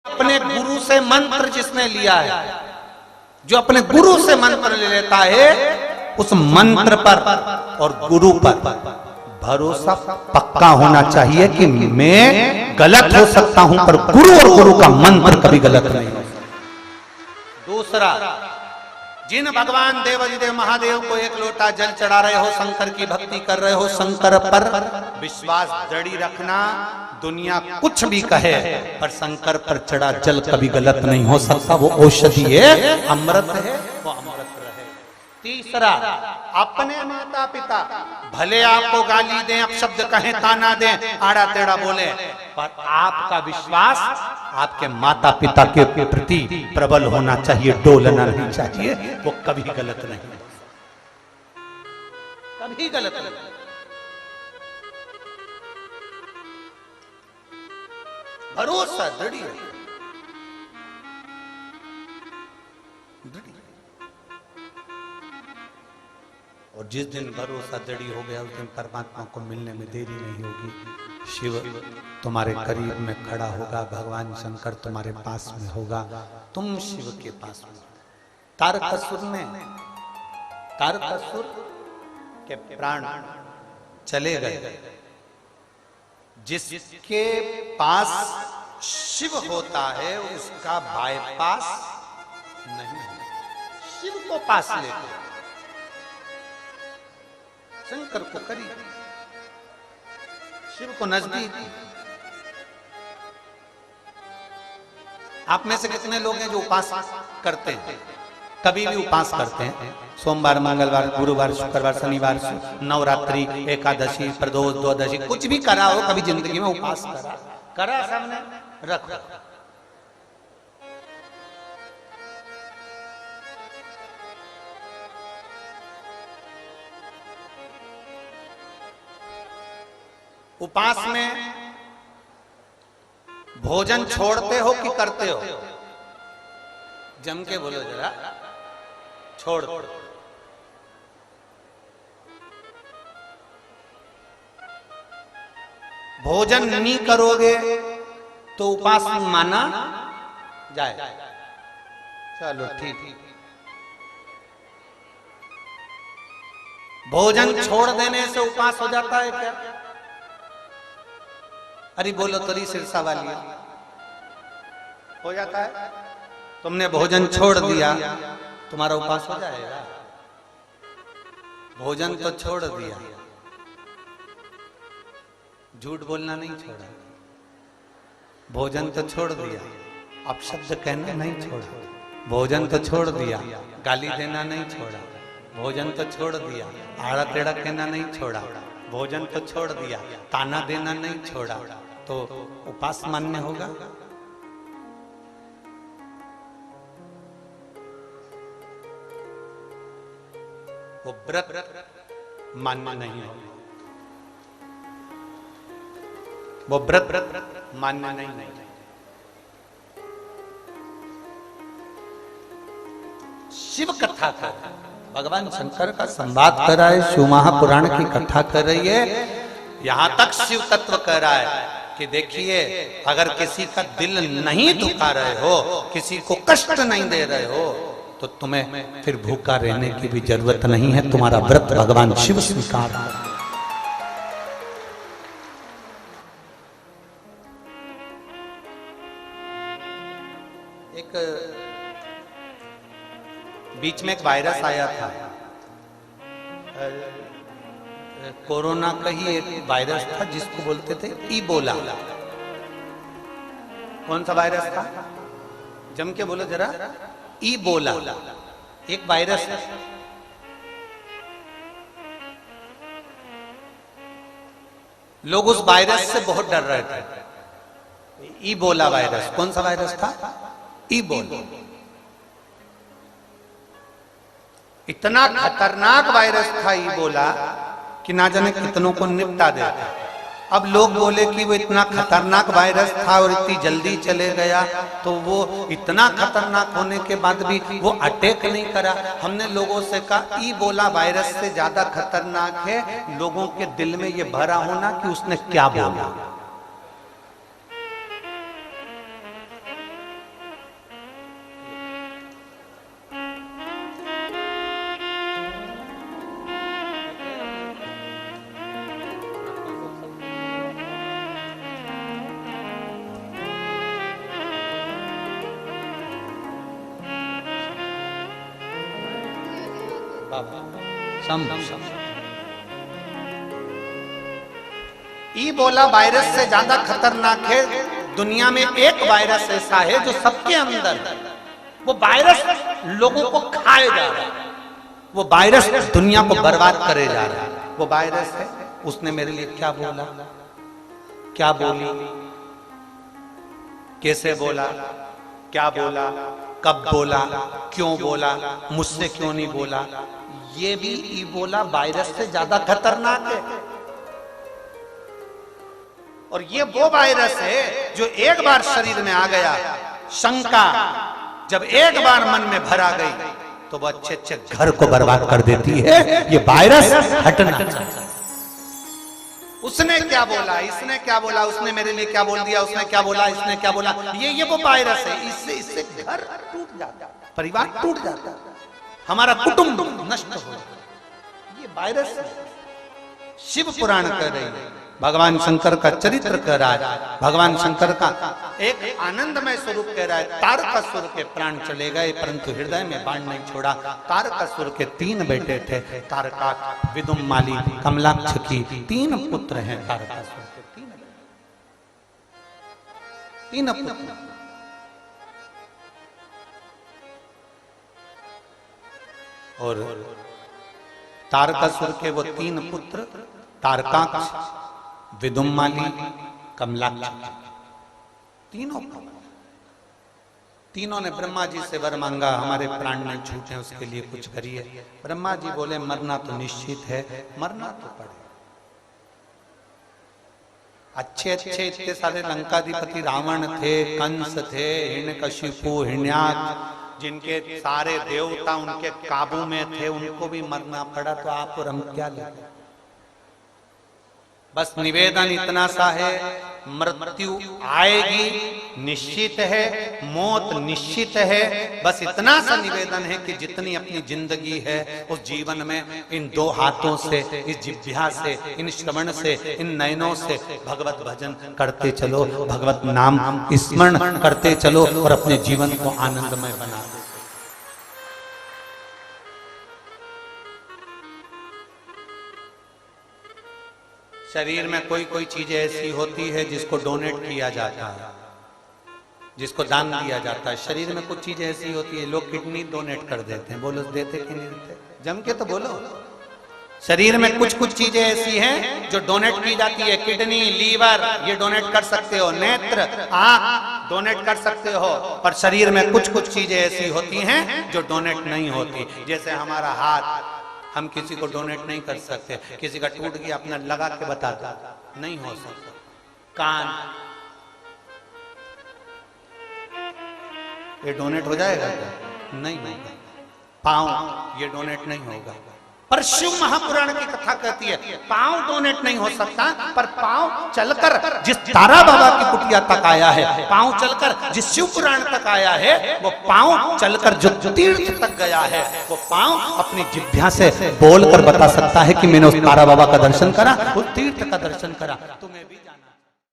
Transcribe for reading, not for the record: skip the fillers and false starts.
अपने गुरु से मंत्र जिसने लिया है, जो अपने गुरु से मंत्र ले लेता है, उस मंत्र पर और गुरु पर भरोसा पक्का होना चाहिए कि मैं गलत हो सकता हूं पर गुरु और गुरु का मंत्र कभी गलत नहीं हो सकता। दूसरा, जिन भगवान देवाधिदेव महादेव को एक लोटा जल चढ़ा रहे हो, शंकर की भक्ति कर रहे हो, शंकर पर विश्वास दृढ़ रखना। दुनिया कुछ भी कहे पर शंकर पर चढ़ा जल कभी गलत नहीं हो सकता। वो औषधि है, अमृत है, वो अमृत रहे। तीसरा, अपने माता पिता भले आपको गाली दें, अपशब्द कहें, ताना दें, आड़ा टेढ़ा बोले, पर आपका विश्वास आपके माता पिता के प्रति प्रबल होना चाहिए, डोलना नहीं चाहिए। वो कभी गलत नहीं, कभी गलत नहीं। भरोसा दृढ़ है। और जिस दिन भरोसा दृढ़ हो गया उस दिन परमात्मा को मिलने में देरी नहीं होगी। शिव तुम्हारे करीब में खड़ा होगा, भगवान शंकर तुम्हारे पास में होगा, तुम शिव के पास में। तारकासुर के प्राण चले गए। जिसके पास शिव होता है उसका बाईपास नहीं है। शिव को पास लेते, शंकर को करीब, शिव को नजदीक। आप में से कितने लोग हैं जो उपास करते हैं? कभी भी उपास करते हैं? सोमवार, मंगलवार, गुरुवार, शुक्रवार, शनिवार, नवरात्रि, एकादशी, प्रदोष, द्वादशी, कुछ भी करा हो कभी जिंदगी में उपास करा सबने? रखो। उपास में भोजन छोड़ते हो कि करते हो? जम के बोलो जरा। छोड़। भोजन नहीं करोगे तो उपास माना जाए। चलो ठीक। भोजन छोड़ देने से उपास हो जाता है क्या? अरे बोलो तरी सिरसा वाली, हो जाता है? तुमने भोजन छोड़ दिया, तुम्हारा उपास हो जाएगा? भोजन तो छोड़ दिया, झूठ बोलना नहीं छोड़ा। भोजन तो छोड़ दिया, अपशब्द कहना नहीं छोड़ा। भोजन तो छोड़ दिया, गाली देना नहीं छोड़ा। भोजन तो छोड़ दिया, आड़ा टेढ़ा कहना नहीं छोड़ा। भोजन तो छोड़ दिया, ताना देना नहीं छोड़ा। तो उपास मान्य होगा? वो व्रत मान्य नहीं होगा। वो व्रत मान्य नहीं। शिव कथा का भगवान शंकर का संवाद कर रहा है, शिव महापुराण की कथा कर रही है। यहां तक शिव तत्व कह रहा है कि देखिए, अगर किसी का दिल नहीं दुखा रहे हो, किसी को कष्ट नहीं दे रहे हो, तो तुम्हें फिर भूखा रहने की भी जरूरत नहीं है। तुम्हारा व्रत भगवान शिव स्वीकार कर। एक बीच में एक वायरस आया था, कोरोना का ही एक वायरस था जिसको बोलते थे इबोला। कौन सा वायरस था? जम के बोलो जरा। इबोला एक वायरस है। लोग उस वायरस से बहुत डर रहे थे। इबोला वायरस, कौन सा वायरस था? इबोला। इतना खतरनाक वायरस था इबोला कि ना जाने कितनों को निपटा देता। अब लोग बोले कि वो इतना खतरनाक वायरस था और इतनी जल्दी चले गया, तो वो इतना खतरनाक होने के बाद भी वो अटैक नहीं करा। हमने लोगों से कहा इबोला वायरस से ज्यादा खतरनाक है लोगों के दिल में ये भरा होना कि उसने क्या बोला। इबोला वायरस से ज्यादा खतरनाक है। दुनिया में एक वायरस ऐसा है जो सबके अंदर, वो वायरस लोगों को खाए जा रहा है, वो वायरस दुनिया को बर्बाद करे जा रहा है। वो वायरस है, उसने मेरे लिए क्या बोला, क्या बोली, कैसे बोला, क्या बोला, कब बोला, क्यों बोला, मुझसे क्यों नहीं बोला। ये भी इबोला वायरस से ज्यादा खतरनाक है। और ये वो वायरस है जो एक बार शरीर में आ गया, शंका जब एक बार मन में भरा गई तो वो अच्छे अच्छे घर को बर्बाद कर देती है। ये वायरस हटना चाहिए। उसने क्या बोला, इसने क्या बोला, उसने मेरे लिए क्या बोल दिया, उसने क्या बोला, इसने क्या बोला, ये वो वायरस है। इससे घर टूट जाता, परिवार टूट जाता, हमारा कुटुंब नष्ट हो जाता। ये वायरस है। शिव पुराण कह रही है, भगवान शंकर का चरित्र कह रहा है, भगवान शंकर का एक आनंदमय स्वरूप कह रहा है। तारकासुर के प्राण चले गए परंतु हृदय में बाण नहीं छोड़ा। तारकासुर के 3 बेटे थे, तारकाक, विदुम्माली, कमलाक्ष की 3 पुत्र हैं। तारकासुर के 3 पुत्र। और तारकासुर के वो 3 पुत्र, तारकाक्ष, विदुम्माली, कमलाक्ष, तीनों ने ब्रह्मा जी से वर मांगा, हमारे प्राण नहीं छूटे उसके लिए कुछ करिए। ब्रह्मा जी बोले मरना तो निश्चित है, मरना तो पड़े। अच्छे अच्छे इतने सारे लंकाधिपति रावण थे, कंस थे, हिरण्यकशिपु, हिरण्याक्ष, जिनके सारे देवता उनके काबू में थे, उनको भी मरना पड़ा। तो आप और हम क्या लेंगे। बस निवेदन इतना सा है, मृत्यु आएगी निश्चित है, मौत निश्चित है। बस इतना सा निवेदन है कि जितनी अपनी जिंदगी है उस जीवन में इन 2 हाथों से, इस जिह्वा से, इन श्रवण से, इन नयनों से भगवत भजन करते चलो, भगवत नाम स्मरण करते चलो और अपने जीवन को आनंदमय बना दो। शरीर में कोई कोई चीजें ऐसी होती है जिसको डोनेट किया जाता है, जिसको दान दिया जाता है। शरीर में कुछ चीजें ऐसी होती है, लोग किडनी डोनेट कर देते हैं। बोलो देते कि नहीं देते, जम के तो बोलो। शरीर में कुछ कुछ चीजें ऐसी हैं जो डोनेट की जाती है। किडनी, लीवर ये डोनेट कर सकते हो, नेत्र, आंख डोनेट कर सकते हो। पर शरीर में कुछ कुछ चीजें ऐसी होती हैं जो डोनेट नहीं होती। जैसे हमारा हाथ, हम किसी को डोनेट नहीं कर सकते। किसी का टूट गया अपना लगा के बता दो, नहीं हो सकता। कान ये डोनेट हो जाएगा क्या? नहीं होगा। पांव ये डोनेट नहीं होगा। पर शिव महापुराण की कथा कहती है पांव डोनेट नहीं हो सकता, पर पांव चलकर जिस तारा बाबा की कुटिया तक आया है, पांव चलकर जिस शिव पुराण तक आया है, वो पांव चलकर जो तीर्थ तक गया है, वो पांव अपनी जिह्वा से बोलकर बता सकता है कि मैंने उस तारा बाबा का दर्शन करा, उस तीर्थ का दर्शन करा। तुम्हें भी